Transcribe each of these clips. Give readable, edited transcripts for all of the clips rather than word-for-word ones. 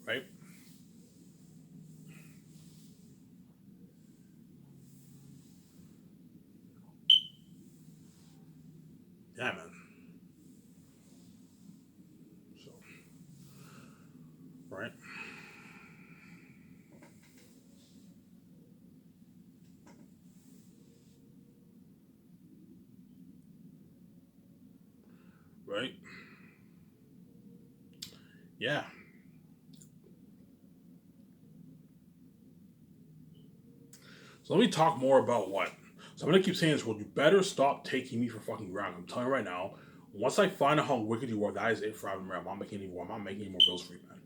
right? Yeah, man. So, right, right, yeah. So let me talk more about what. So I'm gonna keep saying this. Well, you better stop taking me for fucking ground. I'm telling you right now. Once I find out how wicked you are, that is it for Ivan Ram. I'm not making any more. I'm not making any more bills for you, man.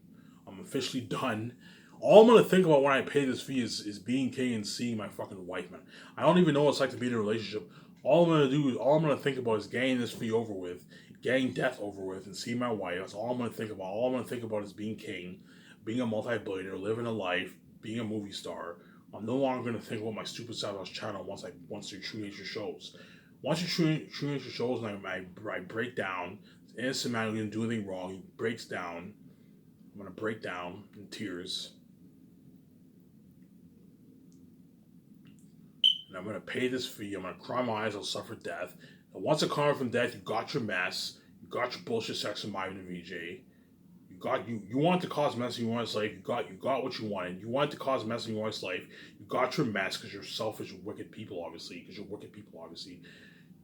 I'm officially done. All I'm gonna think about when I pay this fee is being king and seeing my fucking wife, man. I don't even know what it's like to be in a relationship. All I'm gonna think about is getting this fee over with, getting death over with, and seeing my wife. That's all I'm gonna think about. All I'm gonna think about is being king, being a multi-billionaire, living a life, being a movie star. I'm no longer gonna think about my stupid Savage channel once your true nature shows. Once your true nature shows and I break down, innocent man who didn't do anything wrong, he breaks down. I'm gonna break down in tears, and I'm gonna pay this fee. I'm gonna cry my eyes. I'll suffer death. And once I come out from death, you got your mess. You got your bullshit sex with Ivan and VJ. You wanted to cause mess in your wife's life. You got what you wanted. You wanted to cause mess in your wife's life. You got your mess because you're selfish, wicked people, obviously. Because you're wicked people, obviously.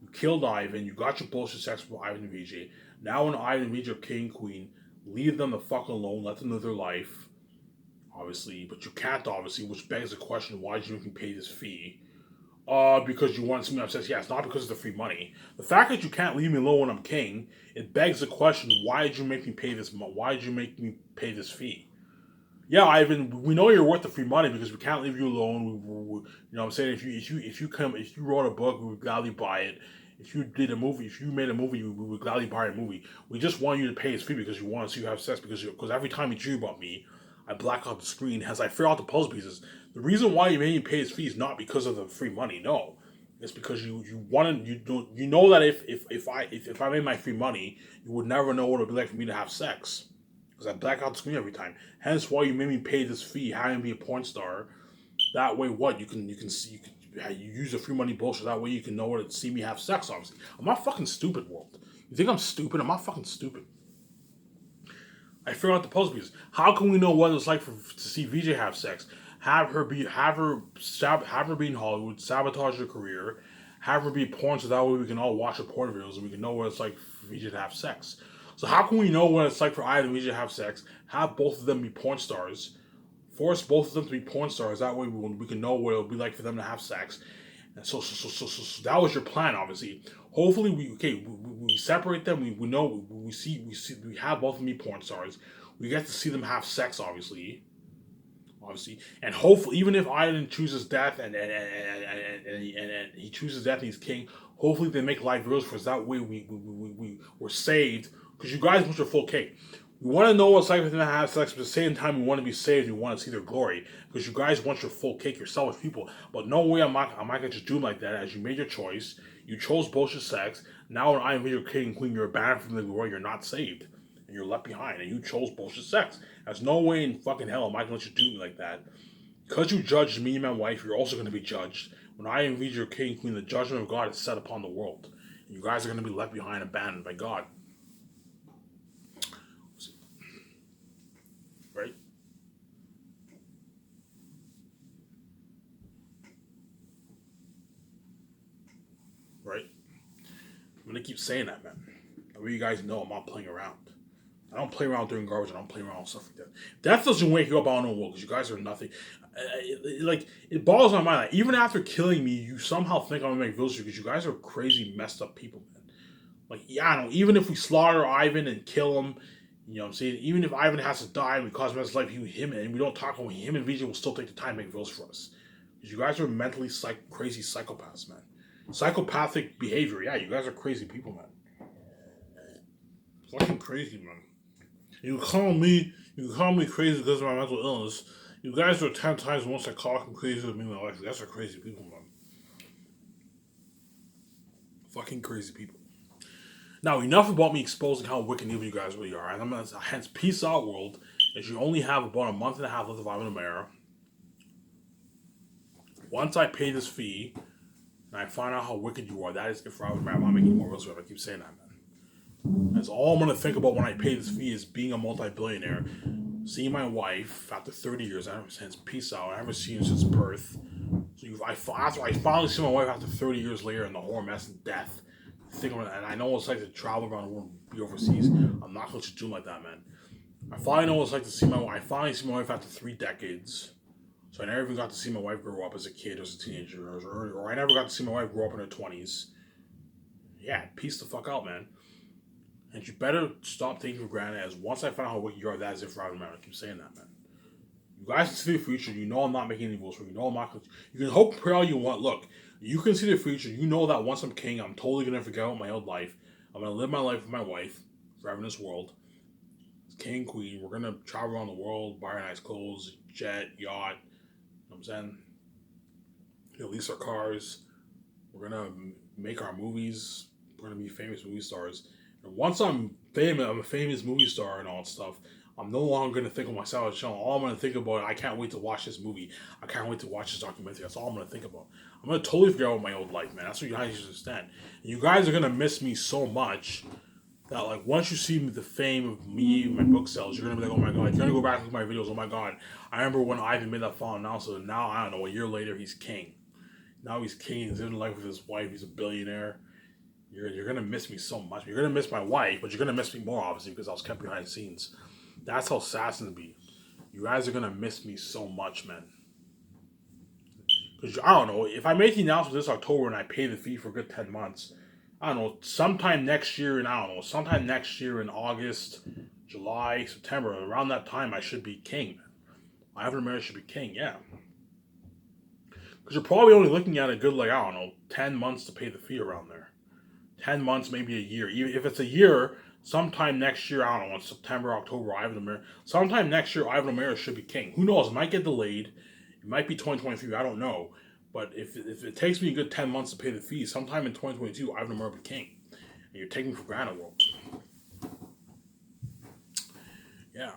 You killed Ivan. You got your bullshit sex with Ivan and VJ. Now when Ivan and VJ are king and queen, leave them the fuck alone. Let them live their life, obviously. But you can't, obviously, which begs the question: why did you even pay this fee? Because you want something upset. Yeah, it's not because of the free money. The fact that you can't leave me alone when I'm king, it begs the question: why did you make me pay this? Why did you make me pay this fee? Yeah, Ivan, we know you're worth the free money because we can't leave you alone. You know what I'm saying? If you wrote a book, we would gladly buy it. If you did a movie, if you made a movie, we would gladly buy a movie. We just want you to pay his fee because you want to see you have sex because every time you dream about me, I black out the screen as I figure out the puzzle pieces. The reason why you made me pay his fee is not because of the free money. No, it's because you wanted you know that if I made my free money, you would never know what it would be like for me to have sex because I black out the screen every time. Hence why you made me pay this fee, having to be a porn star. That way, what you can see you use the free money bullshit. That way, you can know what to see me have sex. Obviously, I'm not fucking stupid, world. You think I'm stupid? I'm not fucking stupid. I figure out the puzzle pieces. How can we know what it's like to see VJ have sex? Have her be in Hollywood, sabotage her career, have her be porn, so that way we can all watch her porn videos and we can know what it's like for VJ to have sex. So how can we know what it's like for I and VJ to have sex? Have both of them be porn stars, force both of them to be porn stars. That way we can know what it'll be like for them to have sex. And so that was your plan, obviously. Hopefully, we separate them. We know we have both of them be porn stars. We get to see them have sex, obviously, and hopefully, even if Aiden chooses death and he chooses death and he's king, hopefully they make life real for us. That way, we're saved because you guys want your full cake. We want to know what it's like for them to have sex, but at the same time, we want to be saved. We want to see their glory because you guys want your full cake, you're selfish people. But no way I'm not going to just do them like that. As you made your choice, you chose bullshit sex. Now when I am your king and queen, you're banned from the glory. You're not saved, and you're left behind. And you chose bullshit sex. There's no way in fucking hell am I going to let you do me like that. Because you judged me and my wife, you're also going to be judged. When I am your king and queen, the judgment of God is set upon the world. And you guys are going to be left behind, abandoned by God. Right? Right? I'm gonna keep saying that, man. I want you guys know I'm not playing around. I don't play around during garbage. I don't play around with stuff like that. Death doesn't wake you up. I don't know what because you guys are nothing. It boggles my mind. Like, even after killing me, you somehow think I'm gonna make videos because you guys are crazy, messed up people, man. Like, yeah, I don't know. Even if we slaughter Ivan and kill him, you know what I'm saying? Even if Ivan has to die and we cause him his life, him and we don't talk about him and VJ will still take the time to make videos for us. Because you guys are mentally crazy psychopaths, man. Psychopathic behavior. Yeah, you guys are crazy people, man. Fucking crazy, man. You call me crazy because of my mental illness. You guys are 10 times more psychotic and crazy than me in my life. You guys are crazy people, man. Fucking crazy people. Now, enough about me exposing how wicked and evil you guys really are. And I'm gonna hence peace out, world. is you only have about a month and a half left of Ivan the Mayor. Once I pay this fee, and I find out how wicked you are, that is if I was I'm not making more real. I keep saying that, man. That's all I'm gonna think about when I pay this fee is being a multi-billionaire, seeing my wife after 30 years. I haven't since peace out. I haven't seen her since birth. So after I finally see my wife after 30 years later in the horror mess and death, and I know what it's like to travel around the world and be overseas. I'm not going to do like that, man. I finally know what it's like to see my wife. I finally see my wife after 3 decades. So I never even got to see my wife grow up as a kid, as a teenager, or I never got to see my wife grow up in her 20s. Yeah, peace the fuck out, man. And you better stop taking for granted as once I find out how wicked you are, that is it for Ivan Man. I keep saying that, man. You guys can see the future. You know I'm not making any rules for you. You know I'm not. You can hope, pray all you want. Look, you can see the future. You know that once I'm king, I'm totally gonna forget about my old life. I'm gonna live my life with my wife forever in this world. King, queen. We're gonna travel around the world, buy nice clothes, jet, yacht. You know what I'm saying? Lease our cars. We're gonna make our movies. We're gonna be famous movie stars. And once I'm famous, I'm a famous movie star and all that stuff. I'm no longer going to think of myself as channel. All I'm going to think about, I can't wait to watch this movie. I can't wait to watch this documentary. That's all I'm going to think about. I'm going to totally forget about my old life, man. That's what you guys understand. And you guys are going to miss me so much that, like, once you see the fame of me and my book sales, you're going to be like, oh my God. You're going to go back and look at my videos. Oh my God. I remember when Ivan made that final announcement. Now, I don't know, a year later, he's king. Now he's king. He's living life with his wife. He's a billionaire. You're going to miss me so much. You're going to miss my wife, but you're going to miss me more, obviously, because I was kept behind the scenes. That's how sad it's going to be. You guys are going to miss me so much, man. Because, I don't know, if I make the announcement this October and I pay the fee for a good 10 months, I don't know, sometime next year in August, July, September, around that time, I should be king. Ivan the Mayor should be king, yeah. Because you're probably only looking at a good, 10 months to pay the fee around there. 10 months, maybe a year. Even if it's a year, sometime next year, I don't know, September, October, Ivan the Mayor. Sometime next year, Ivan the Mayor should be king. Who knows? It might get delayed. It might be 2023. I don't know. But if it takes me a good 10 months to pay the fee, sometime in 2022, Ivan the Mayor will be king. And you're taking for granted, world. Yeah.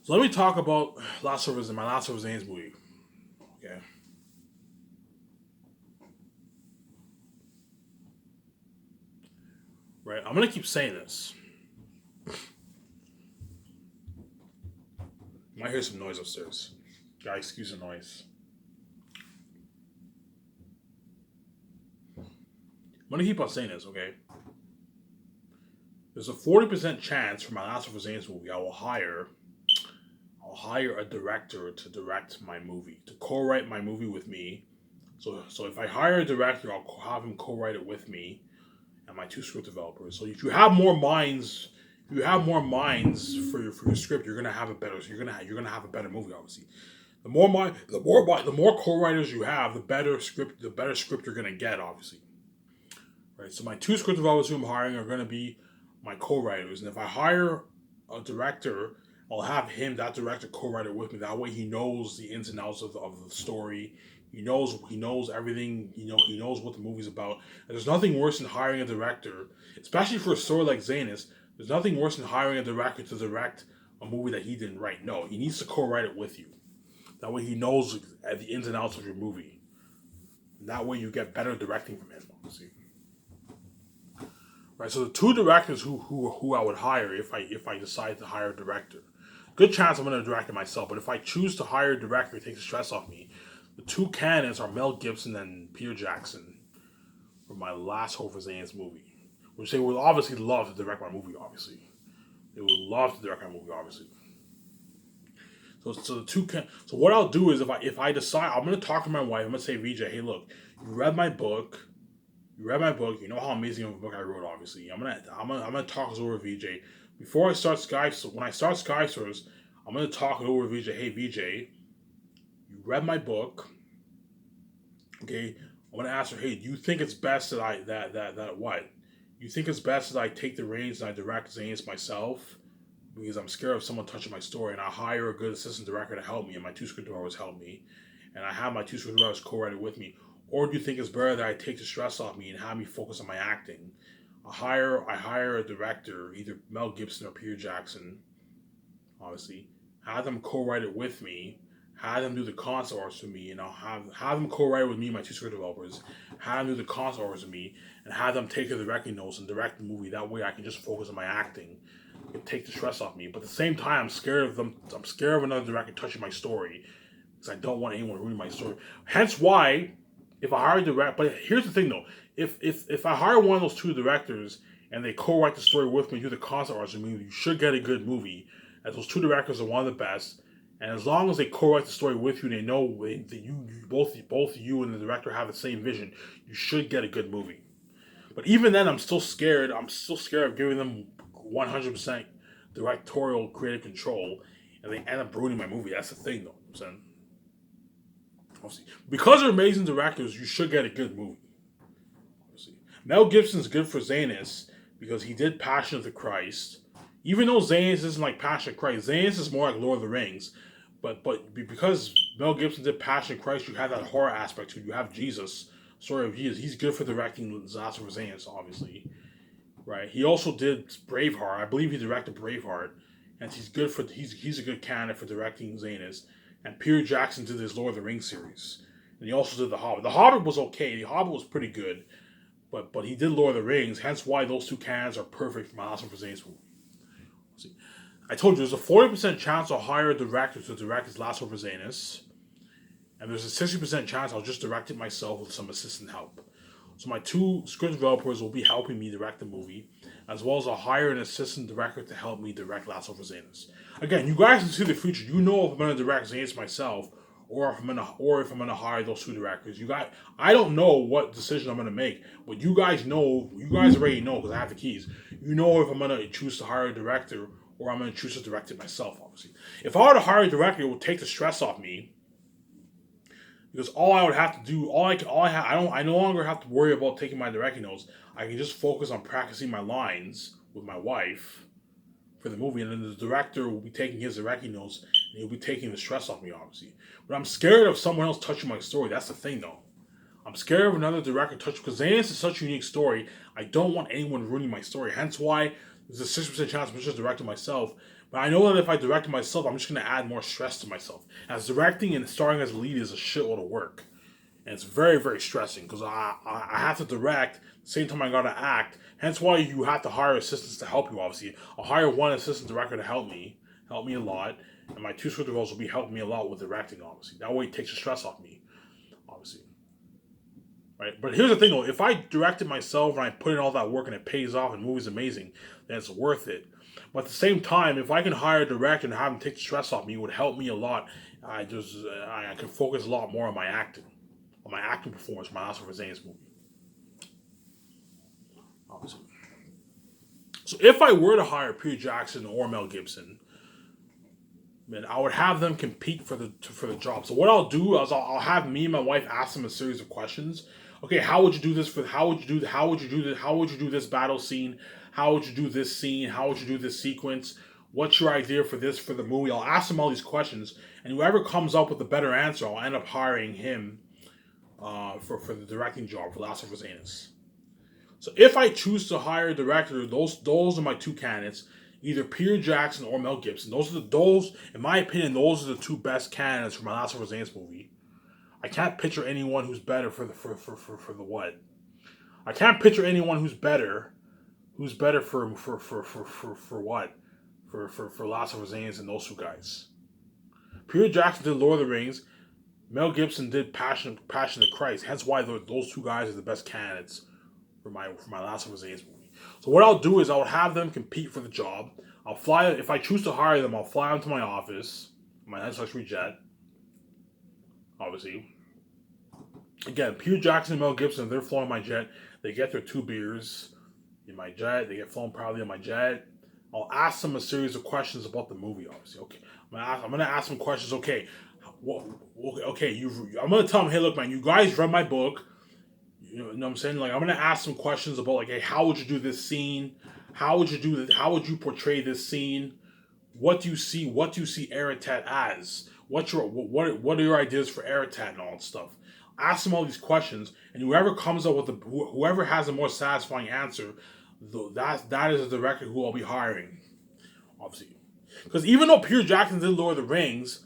So let me talk about my Last Survivors Zane's movie. Okay. Right, I'm gonna keep saying this. You might hear some noise upstairs. Gotta excuse the noise. I'm gonna keep on saying this, okay? There's a 40% chance for my Last of Us movie I'll hire a director to direct my movie, to co-write my movie with me. So if I hire a director, I'll have him co-write it with me and my 2 script developers. So if you have more minds, for your script, you're gonna have a better. You're gonna have a better movie, obviously. The more co-writers you have, the better script you're gonna get, obviously. Right. So my 2 script developers who I'm hiring are gonna be my co-writers, and if I hire a director, I'll have that director co-write it with me. That way, he knows the ins and outs of the story. He knows everything. He knows what the movie's about. And there's nothing worse than hiring a director, especially for a story like Zanus. There's nothing worse than hiring a director to direct a movie that he didn't write. No, he needs to co-write it with you. That way, he knows the ins and outs of your movie. And that way, you get better directing from him, obviously. Right. So the 2 directors who I would hire if I decide to hire a director. Good chance I'm going to direct it myself, but if I choose to hire a director, it takes the stress off me. The 2 candidates are Mel Gibson and Peter Jackson for my last Hope for Zane's movie, which they would obviously love to direct my movie. Obviously, they would love to direct my movie. Obviously, so the 2 can. So what I'll do is if I decide, I'm going to talk to my wife. I'm going to say, VJ, hey, look, you read my book. You know how amazing of a book I wrote. Obviously, I'm gonna talk this over VJ. Before I start when I start Skysource, I'm going to talk it over VJ. Hey, VJ, you read my book. Okay, I'm going to ask her, hey, do you think it's best that what? You think it's best that I take the reins and I direct Zane's myself? Because I'm scared of someone touching my story, and I hire a good assistant director to help me, and my 2 script writers help me, and I have my 2 script writers co-write it with me. Or do you think it's better that I take the stress off me and have me focus on my acting? I hire a director, either Mel Gibson or Peter Jackson, obviously, have them co-write it with me, have them do the concept arts for me, and I'll have them co-write it with me, my two script developers, have them do the concept arts with me, and have them take the directing notes and direct the movie. That way, I can just focus on my acting, and take the stress off me. But at the same time, I'm scared of them. I'm scared of another director touching my story because I don't want anyone ruining my story. Hence why, if I hire a director, but here's the thing though, if I hire one of those two directors and they co-write the story with me, do the concept arts with me, you should get a good movie. As those two directors are one of the best, and as long as they co-write the story with you, they know that both you and the director have the same vision. You should get a good movie. But even then, I'm still scared. I'm still scared of giving them 100% directorial creative control, and they end up ruining my movie. That's the thing, though. I'm saying, obviously, because they're amazing directors, you should get a good movie. Obviously. Mel Gibson's good for Zanus because he did Passion of the Christ. Even though Zanus isn't like Passion of Christ, Zanus is more like Lord of the Rings. But because Mel Gibson did Passion of Christ, you have that horror aspect to it. You have Jesus, story of Jesus. He's good for directing The Last of Zanus, obviously. Right. He also did Braveheart. I believe he directed Braveheart. And he's a good candidate for directing Zanus. And Peter Jackson did his Lord of the Rings series. And he also did The Hobbit. The Hobbit was okay. The Hobbit was pretty good. But he did Lord of the Rings, hence why those two candidates are perfect for my Last of Zanus movie. See, I told you there's a 40% chance I'll hire a director to direct his Last of Zanus, and there's a 60% chance I'll just direct it myself with some assistant help. So my two script developers will be helping me direct the movie, as well as I'll hire an assistant director to help me direct Last of Zanus. Again, you guys can see the future. You know if I'm going to direct Zanus myself, or if I'm gonna hire those two directors. I don't know what decision I'm gonna make, but you guys know. You guys already know because I have the keys. You know if I'm gonna choose to hire a director or I'm gonna choose to direct it myself. Obviously, if I were to hire a director, it would take the stress off me because all I would have to do, I no longer have to worry about taking my directing notes. I can just focus on practicing my lines with my wife for the movie, and then the director will be taking his directing notes, and he'll be taking the stress off me, obviously. But I'm scared of someone else touching my story. That's the thing, though. I'm scared of another director touching, because Zanus is such a unique story. I don't want anyone ruining my story. Hence why there's a 60% chance I'm just directing myself. But I know that if I direct it myself, I'm just going to add more stress to myself. As directing and starring as a lead is a shitload of work. And it's very, very stressing because I have to direct, at the same time I got to act. Hence why you have to hire assistants to help you, obviously. I'll hire one assistant director to help me a lot. And my two script developers will be helping me a lot with directing, obviously. That way it takes the stress off me, obviously. Right? But here's the thing, though. If I direct it myself and I put in all that work and it pays off and the movie's amazing, then it's worth it. But at the same time, if I can hire a director and have him take the stress off me, it would help me a lot. I can focus a lot more on my acting performance, my Last of Zanus movie. Obviously. So if I were to hire Peter Jackson or Mel Gibson, then I would have them compete for the job. So what I'll do is I'll have me and my wife ask them a series of questions. Okay, how would you do this how would you do this battle scene? How would you do this scene? How would you do this sequence? What's your idea for the movie? I'll ask them all these questions, and whoever comes up with a better answer, I'll end up hiring him for the directing job for Last of Zanus. So if I choose to hire a director, those are my two candidates, either Peter Jackson or Mel Gibson. Those in my opinion, those are the two best candidates for my Last of Zanus movie. I can't picture anyone who's better for the what. I can't picture anyone who's better for what for Last of Zanus than those two guys. Peter Jackson did Lord of the Rings. Mel Gibson did Passion of Christ. Hence why those two guys are the best candidates for my Last of Zanus movie. So what I'll do is I'll have them compete for the job. I'll fly, if I choose to hire them, I'll fly them to my office, my nice luxury jet, obviously. Again, Peter Jackson and Mel Gibson, they're flying my jet. They get their 2 beers in my jet. They get flown proudly on my jet. I'll ask them a series of questions about the movie, obviously. Okay, I'm gonna ask them questions. Okay, I'm gonna tell them, hey, look, man, you guys read my book. You know what I'm saying? Like, I'm gonna ask some questions about, like, hey, how would you do this scene? How would you do this? How would you portray this scene? What do you see? What do you see Aratat as? What are your ideas for Aratat and all that stuff? Ask them all these questions, and whoever comes up with whoever has a more satisfying answer, that is the director who I'll be hiring, obviously. Because even though Peter Jackson did Lord of the Rings,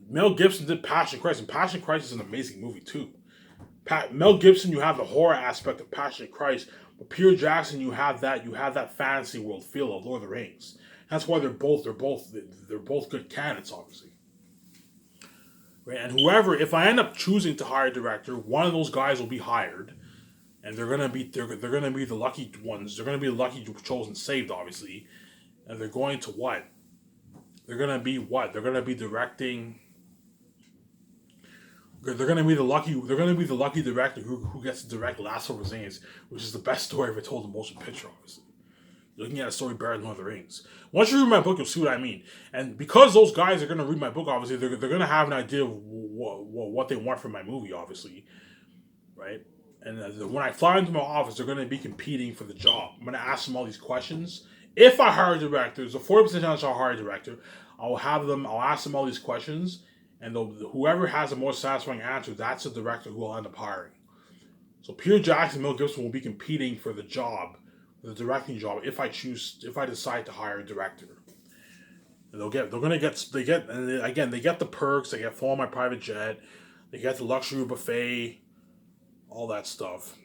Mel Gibson did Passion Christ, and Passion Christ is an amazing movie too. Mel Gibson, you have the horror aspect of Passion Christ, but Peter Jackson, you have that fantasy world feel of Lord of the Rings. That's why they're both good candidates, obviously. Right? And whoever, if I end up choosing to hire a director, one of those guys will be hired, and they're gonna be the lucky ones. They're gonna be the lucky chosen, saved, obviously, and they're going to what? They're gonna be what? They're gonna be directing. They're gonna be the lucky director who gets to direct Last of the Rings, which is the best story ever told in motion picture, obviously. You're looking at a story better than Lord of the Rings. Once you read my book, you'll see what I mean. And because those guys are going to read my book, obviously, they're going to have an idea of what they want from my movie, obviously. Right? And when I fly into my office, they're going to be competing for the job. I'm going to ask them all these questions. If I hire a director, there's a 40% chance I'll hire a director. I'll ask them all these questions. And whoever has a more satisfying answer, that's the director who I'll end up hiring. So Peter Jackson and Mel Gibson will be competing for the job, the directing job, if I decide to hire a director. And they get the perks, they get fly on my private jet, they get the luxury buffet, all that stuff.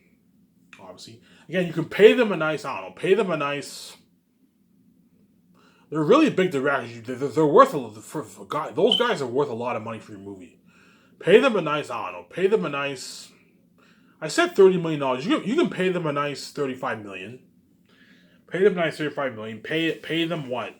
Obviously. Again, you can pay them a nice, they're really big directors. They're worth those guys are worth a lot of money for your movie. Pay them a nice, I said $30 million. You can pay them a nice $35 million. Pay them a nice $35 million. Pay them what?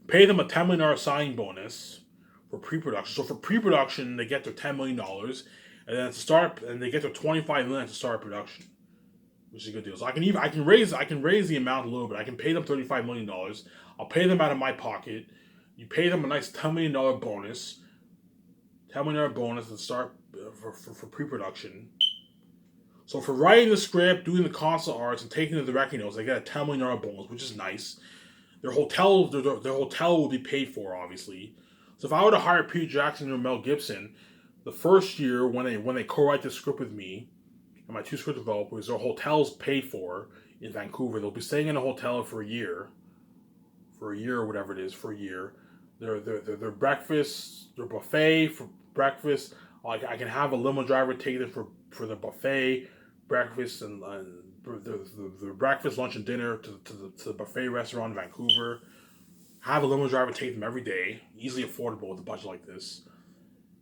Pay them a $10 million signing bonus for pre-production. So for pre-production, they get their $10 million, and then they get their $25 million to start production, which is a good deal. So I can raise the amount a little bit. I can pay them $35 million. I'll pay them out of my pocket. You pay them a nice $10 million bonus. $10 million bonus to start for pre-production. So for writing the script, doing the concept arts, and taking the directing notes, they get a $10 million bonus, which is nice. Their hotel will be paid for, obviously. So if I were to hire Peter Jackson or Mel Gibson, the first year when they co-write the script with me and my two script developers, their hotel's paid for in Vancouver. They'll be staying in a hotel for a year or whatever it is, for a year. Their breakfast, their buffet for breakfast. Like I can have a limo driver take them for the buffet, breakfast, and the breakfast, lunch, and dinner to the buffet restaurant in Vancouver. Have a limo driver take them every day, easily affordable with a budget like this.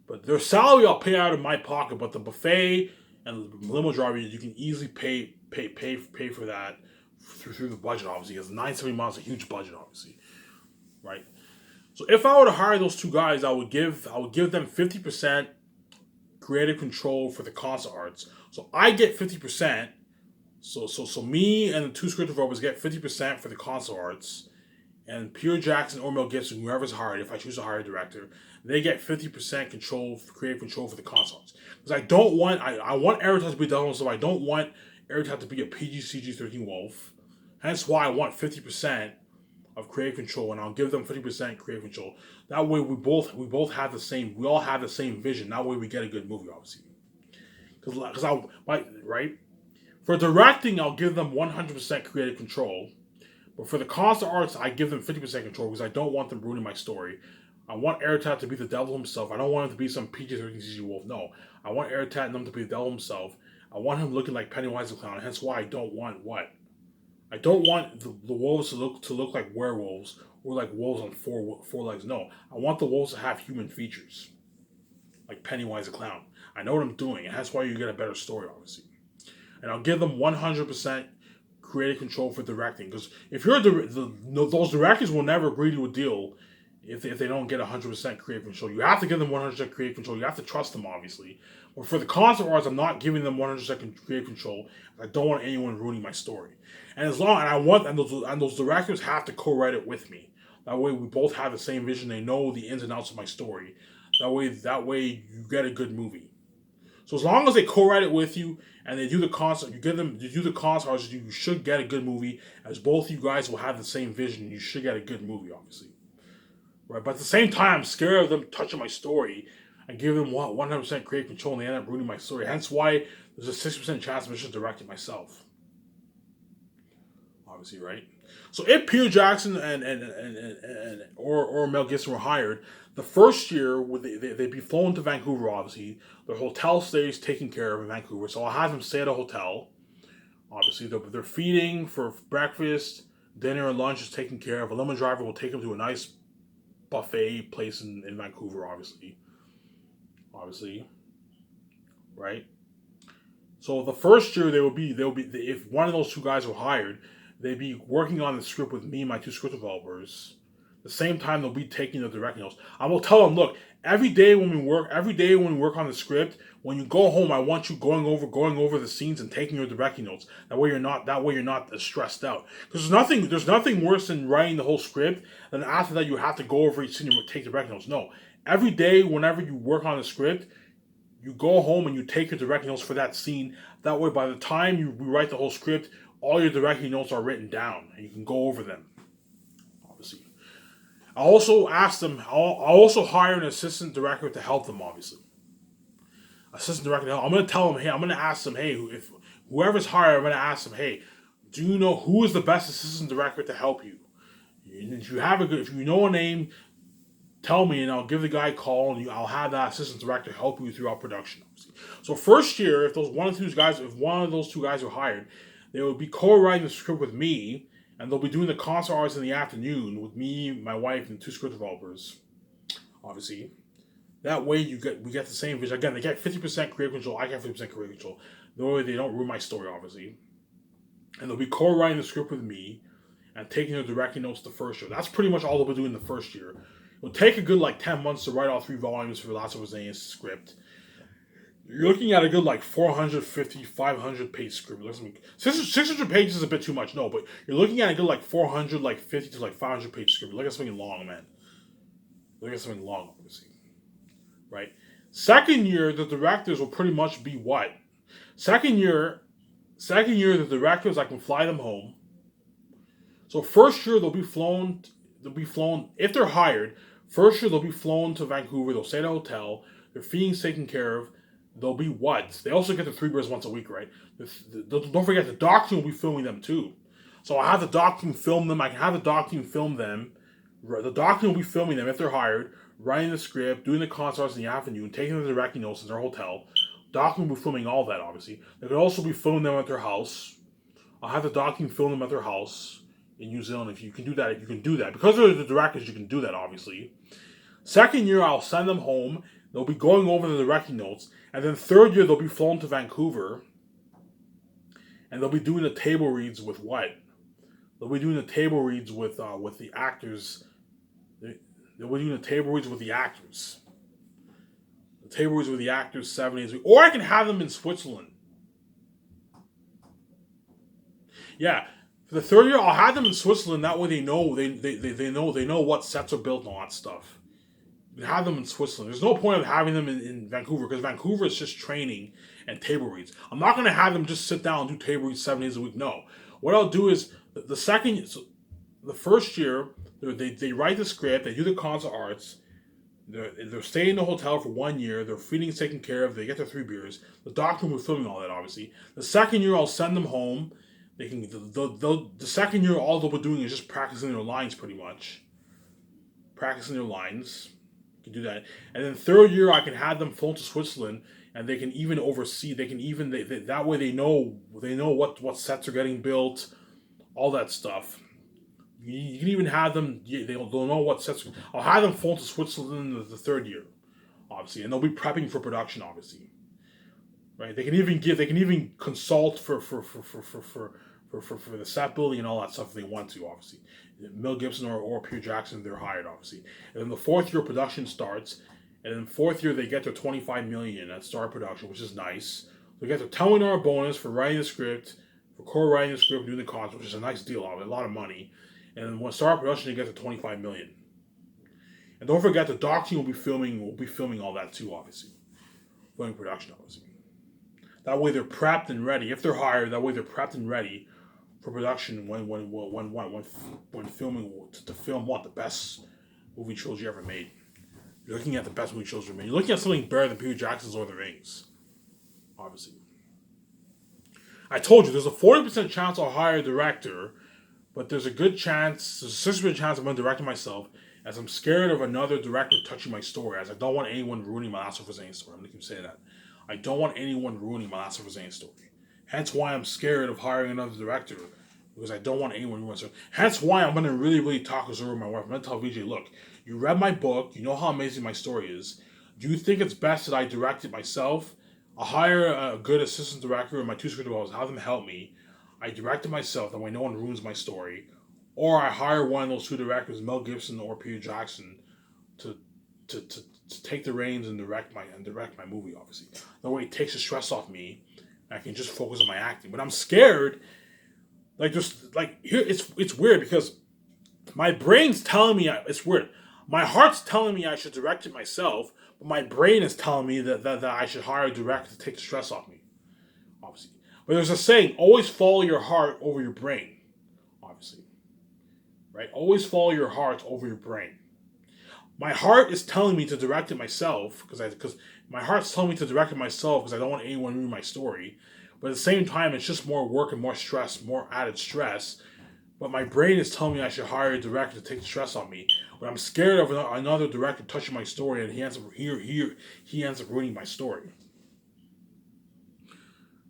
But their salary I'll pay out of my pocket, but the buffet and the limo driver you can easily pay for that through the budget, obviously, because $970 is a huge budget, obviously, right? So if I were to hire those two guys, I would give them 50% creative control for the concept arts. So I get 50%. So me and the two script developers get 50% for the concept arts, and Peter Jackson or Mel Gibson, whoever's hired, if I choose to hire a director, they get 50% creative control for the concept arts. Because I don't want, I want Airtight to be done, so I don't want Airtight to be a PG-13 wolf. Hence why I want 50% of creative control, and I'll give them 50% creative control. That way we all have the same vision. That way we get a good movie, obviously. Right? For directing, I'll give them 100% creative control. But for the concept arts, I give them 50% control because I don't want them ruining my story. I want Airtight to be the devil himself. I don't want him to be some PG-13 CG wolf. No. I want Airtight and them to be the devil himself. I want him looking like Pennywise the Clown. Hence why I don't want what? I don't want the wolves to look like werewolves or like wolves on four legs. No. I want the wolves to have human features. Like Pennywise the Clown. I know what I'm doing, and that's why you get a better story, obviously. And I'll give them 100% creative control for directing. Because if you're those directors will never agree to a deal if they don't get 100% creative control. You have to give them 100% creative control. You have to trust them, obviously. But for the concept arts, I'm not giving them 100% creative control. I don't want anyone ruining my story. And those directors have to co-write it with me. That way, we both have the same vision. They know the ins and outs of my story. That way, you get a good movie. So as long as they co-write it with you and they do the concept, you do the concept arts, you should get a good movie. As both you guys will have the same vision, you should get a good movie, obviously. Right, but at the same time, I'm scared of them touching my story and giving them 100% creative control, and they end up ruining my story. Hence why there's a 60% chance of me just directing myself. obviously, right? So if Peter Jackson or Mel Gibson were hired, the first year would they'd be flown to Vancouver. Obviously, the hotel stays taken care of in Vancouver. So I'll have them stay at a hotel. Obviously, their feeding for breakfast, dinner, and lunch is taken care of. A limo driver will take them to a nice buffet place in Vancouver. Obviously, right? So the first year they'll be if one of those two guys were hired, they'd be working on the script with me and my two script developers. The same time they'll be taking the directing notes. I will tell them, look, every day when we work on the script, when you go home, I want you going over the scenes and taking your directing notes. That way you're not stressed out. Because there's nothing worse than writing the whole script, and after that you have to go over each scene and take directing notes. No, every day whenever you work on the script, you go home and you take your directing notes for that scene. That way, by the time you rewrite the whole script, all your directing notes are written down and you can go over them. Obviously, I also asked them. I'll also hire an assistant director to help them. Obviously, assistant director. I'm going to tell them, hey, I'm going to ask them, hey, if whoever's hired, I'm going to ask them, hey, do you know who is the best assistant director to help you? If you know a name, tell me and I'll give the guy a call and I'll have that assistant director help you throughout production. So first year, if one of those two guys are hired, they will be co-writing the script with me, and they'll be doing the concert arts in the afternoon with me, my wife, and two script developers. Obviously, that way we get the same vision. Again, they get 50% creative control. I get 50% creative control. The way they don't ruin my story, obviously, and they'll be co-writing the script with me and taking the directing notes the first year. That's pretty much all they'll be doing the first year. It'll take a good 10 months to write all 3 volumes for Last of Us Zane's script. You're looking at a good 450, 500 page script. 600 pages is a bit too much, no, but you're looking at a good 400, 50 to 500 page script. Look at something long, man. Look at something long, obviously. Right? Second year, the directors will pretty much be what? Second year, the directors, I can fly them home. So first year, they'll be flown, if they're hired, first year they'll be flown to Vancouver, they'll stay at a hotel, their feeding's taken care of, they'll be what? They also get the 3 beers once a week, right? Don't forget, the doc team will be filming them too. So I have the doc team film them, I can have the doc team film them, the doc team will be filming them if they're hired, writing the script, doing the concerts in the afternoon, taking the directing notes in their hotel. Doc team will be filming all that, obviously. They could also be filming them at their house. I'll have the doc team film them at their house in New Zealand. If you can do that. Because they're the directors, you can do that, obviously. Second year, I'll send them home. They'll be going over the directing notes. And then third year, they'll be flown to Vancouver. And they'll be doing the table reads with what? They'll be doing the table reads with the actors. They'll be doing the table reads with the actors. The table reads with the actors 7 days a week. Or I can have them in Switzerland. Yeah. For the third year, I'll have them in Switzerland. That way they know what sets are built and all that stuff. You have them in Switzerland. There's no point of having them in Vancouver, because Vancouver is just training and table reads. I'm not going to have them just sit down and do table reads 7 days a week. No. What I'll do is the first year they write the script, they do the concert arts, they're staying in the hotel for 1 year, their feeding's taken care of, they get their 3 beers. The doctor will be filming all that, obviously. The second year, I'll send them home. They can the second year, all they'll be doing is just practicing their lines, pretty much. Practicing their lines. You can do that. And then third year, I can have them flown to Switzerland, and they can even oversee. They can even that way they know what sets are getting built, all that stuff. You can even have them. They'll know what sets. I'll have them flown to Switzerland the third year, obviously, and they'll be prepping for production, obviously. Right? They can even consult for the set building and all that stuff if they want to, obviously. Mel Gibson or Peter Jackson, they're hired, obviously. And then the fourth year production starts, and then fourth year they get their $25 million at start production, which is nice. They get their $10 million bonus for writing the script, for co-writing the script, doing the concert, which is a nice deal, a lot of money. And then when start production, they get the $25 million. And don't forget, the doc team will be filming all that too, obviously. Filming production, obviously. That way they're prepped and ready. If they're hired, that way they're prepped and ready for production when filming to film what? The best movie trilogy ever made. You're looking at the best movie trilogy ever made. You're looking at something better than Peter Jackson's Lord of the Rings. Obviously. I told you, there's a 40% chance I'll hire a director but there's a good chance, there's a 60% chance I'm going to direct it myself, as I'm scared of another director touching my story, as I don't want anyone ruining my Last of Us story. I'm going to keep saying that. I don't want anyone ruining my Last of Us story. Hence why I'm scared of hiring another director, because I don't want anyone ruining my story. Hence why I'm going to really, really talk this over with my wife. I'm going to tell VJ, look, you read my book, you know how amazing my story is. Do you think it's best that I direct it myself? I'll hire a good assistant director and my two script developers, have them help me. I direct it myself, that way no one ruins my story. Or I hire one of those two directors, Mel Gibson or Peter Jackson, to take the reins and direct my movie, obviously. That way it takes the stress off me, and I can just focus on my acting. But I'm scared, here it's weird because my brain's telling me it's weird. My heart's telling me I should direct it myself, but my brain is telling me that I should hire a director to take the stress off me, obviously. But there's a saying, always follow your heart over your brain, obviously. Right? Always follow your heart over your brain. My heart is telling me to direct it myself, because my heart's telling me to direct it myself because I don't want anyone to ruin my story. But at the same time, it's just more work and more stress, more added stress. But my brain is telling me I should hire a director to take the stress on me. But I'm scared of another director touching my story, and he ends up ruining my story.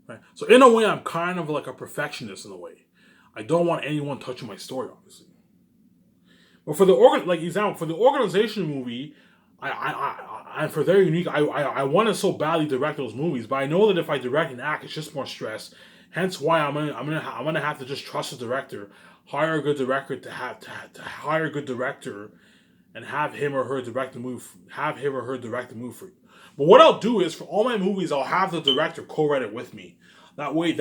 Right? So in a way, I'm kind of like a perfectionist in a way. I don't want anyone touching my story, obviously. But for the organization movie, I for their unique, I want to so badly direct those movies, but I know that if I direct and act, it's just more stress. Hence why I'm gonna have to just trust the director, hire a good director hire a good director, and have him or her direct the movie. Have him or her direct the movie for you. But what I'll do is for all my movies, I'll have the director co-write it with me. That way,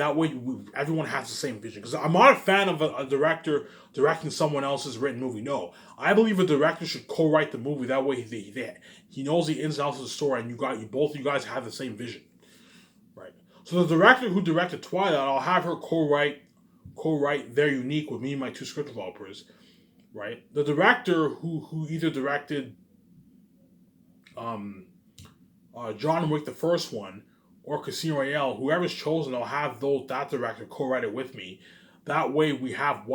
everyone has the same vision. Because I'm not a fan of a director directing someone else's written movie. No, I believe a director should co-write the movie. That way, he knows the ins and outs of the story, and both of you guys have the same vision, right? So the director who directed Twilight, I'll have her co-write their unique with me and my two script developers, right? The director who either directed John Wick, the first one, or Casino Royale, whoever's chosen, I'll have that director co-write it with me. That way we have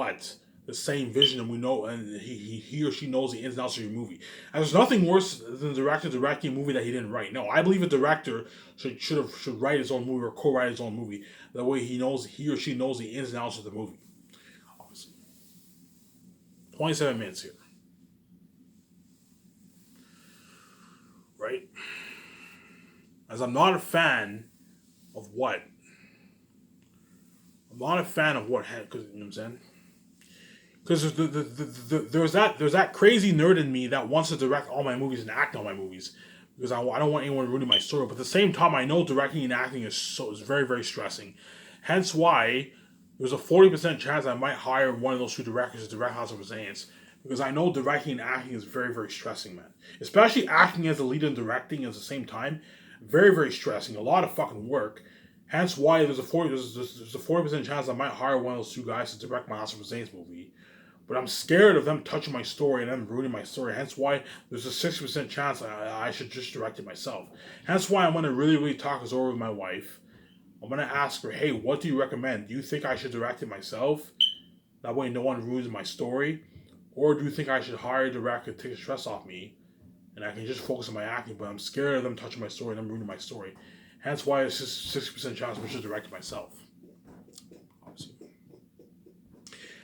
the same vision, and we know, and he or she knows the ins and outs of your movie. And there's nothing worse than the director directing a movie that he didn't write. No, I believe a director should write his own movie or co-write his own movie. That way he or she knows the ins and outs of the movie. Obviously. 27 minutes here. Right? As I'm not a fan of what? I'm not a fan of what, because, you know what I'm saying? Because there's that crazy nerd in me that wants to direct all my movies and act on my movies. Because I don't want anyone ruining my story. But at the same time, I know directing and acting is very, very stressing. Hence why there's a 40% chance I might hire one of those two directors to direct House of Resilience. Because I know directing and acting is very, very stressing, man. Especially acting as the lead and directing at the same time. Very, very stressing. A lot of fucking work. Hence why there's a 40% chance I might hire one of those two guys to direct my House of Resilience movie. But I'm scared of them touching my story and them ruining my story. Hence why there's a 60% chance I should just direct it myself. Hence why I'm going to really, really talk this over with my wife. I'm going to ask her, hey, what do you recommend? Do you think I should direct it myself? That way no one ruins my story. Or do you think I should hire a director to take the stress off me? And I can just focus on my acting, but I'm scared of them touching my story and them ruining my story. Hence why it's just 60% chance I should direct it myself. Obviously.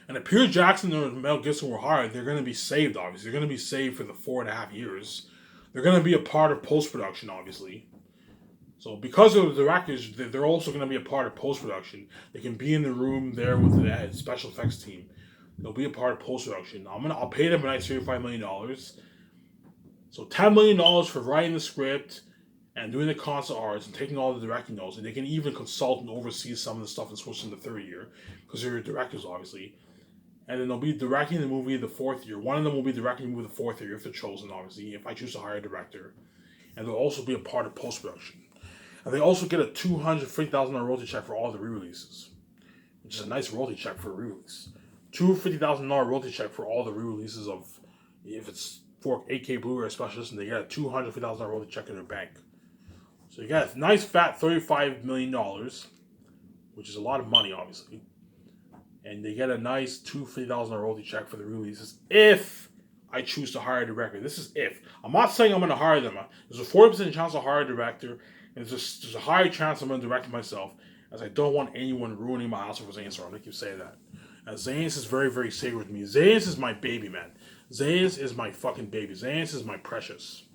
And if Peter Jackson and Mel Gibson were hired, they're going to be saved, obviously. They're going to be saved for the 4.5 years. They're going to be a part of post-production, obviously. So because of the directors, they're also going to be a part of post-production. They can be in the room there with the special effects team. They'll be a part of post-production. I'll pay them a nice $35 million. So $10 million for writing the script and doing the concept arts and taking all the directing notes. And they can even consult and oversee some of the stuff that's supposed in the third year. Because they're directors, obviously. And then they'll be directing the movie the fourth year. One of them will be directing the movie the fourth year if they're chosen, obviously, if I choose to hire a director. And they'll also be a part of post-production. And they also get a $250,000 royalty check for all the re-releases. Which is a nice royalty check for a re-release. $250,000 royalty check for all the re-releases of, if it's for 8K Blu-ray special edition, they get a $250,000 royalty check in their bank. So you got a nice fat $35 million, which is a lot of money, obviously. and they get a nice $250,000 royalty check for the releases if I choose to hire a director. This is if. I'm not saying I'm going to hire them. There's a 40% chance I'll hire a director, and there's a higher chance I'm going to direct it myself, as I don't want anyone ruining my Last of Us Zayn story. I'm going to keep saying that. As Zayn's is very, very sacred with me. Zayn's is my baby, man. Zayn's is my fucking baby. Zayn's is my precious.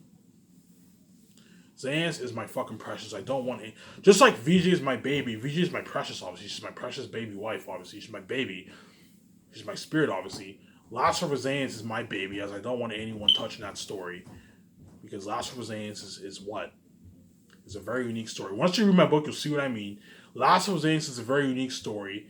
Zayn's is my fucking precious. I don't want it. Just like VJ is my baby. VJ is my precious, obviously. She's my precious baby wife, obviously. She's my baby. She's my spirit, obviously. Last of Us Zayn's is my baby, as I don't want anyone touching that story. Because Last of Us Zayn's is what? It's a very unique story. Once you read my book, you'll see what I mean. Last of Us Zayn's is a very unique story.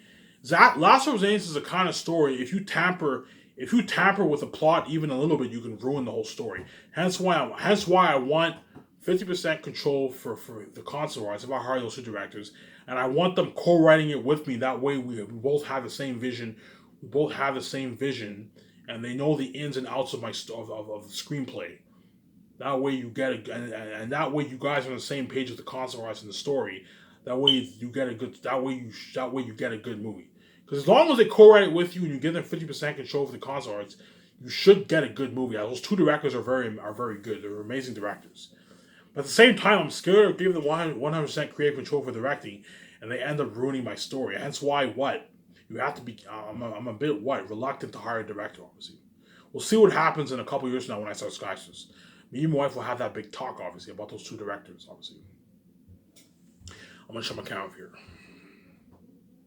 Last of Us Zayn's is a kind of story, if you tamper with the plot even a little bit, you can ruin the whole story. Hence why I want 50% control for the console rights if I hire those two directors, and I want them co-writing it with me. That way we both have the same vision. We both have the same vision, and they know the ins and outs of my of the screenplay. That way you get it, and that way you guys are on the same page with the console rights and the story. That way you get a good. That way you get a good movie. Because as long as they co-write it with you and you give them 50% control for the console rights, you should get a good movie. Those two directors are very good. They're amazing directors. But at the same time, I'm scared of giving them 100% creative control for directing, and they end up ruining my story. Hence why you have to be. I'm a bit reluctant to hire a director. Obviously, we'll see what happens in a couple years from now when I start Skysers. Me and my wife will have that big talk, obviously, about those two directors. Obviously, I'm gonna shut my camera here.